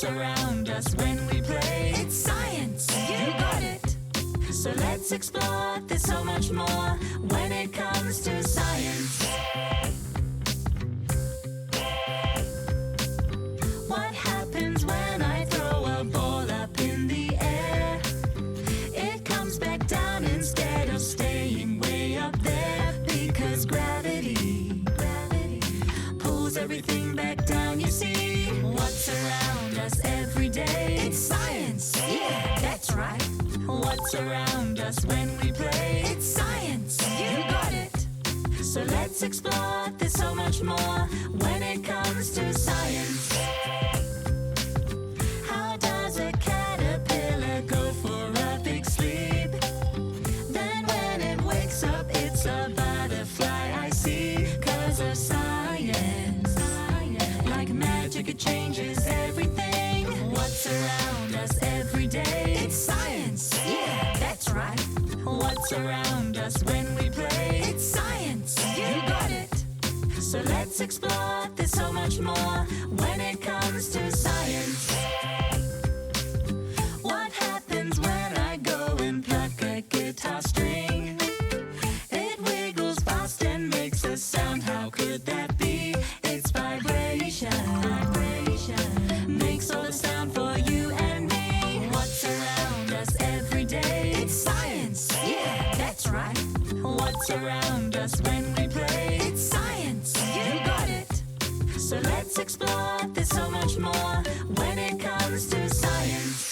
What's around us when we play? It's science, you got it. So let's explore, there's so much more when it comes to science. What happens when I throw a ball up in the air? It comes back down instead of staying way up there. Because gravity pulls everything back down, you see. What's around us every day? It's science, yeah, that's right. What's around us when we play? It's science, you got it. So let's explore, there's so much more when it comes to science. How does a caterpillar go for a big sleep? Then when it wakes up, it's a butterfly, I see. 'Cause of science, like magic, it changes everything. What's around us every day? It's science, yeah, that's right. What's around us when we play? It's science, you got it. So let's explore, there's so much more when it comes to science. What happens when I go and pluck a guitar string? It wiggles fast and makes a sound, how could that be? It's vibration, makes all the sound for you and me. What's around us every day? It's science, yeah, that's right. What's around us when we play? It's science, you got it. So let's explore, there's so much more when it comes to science.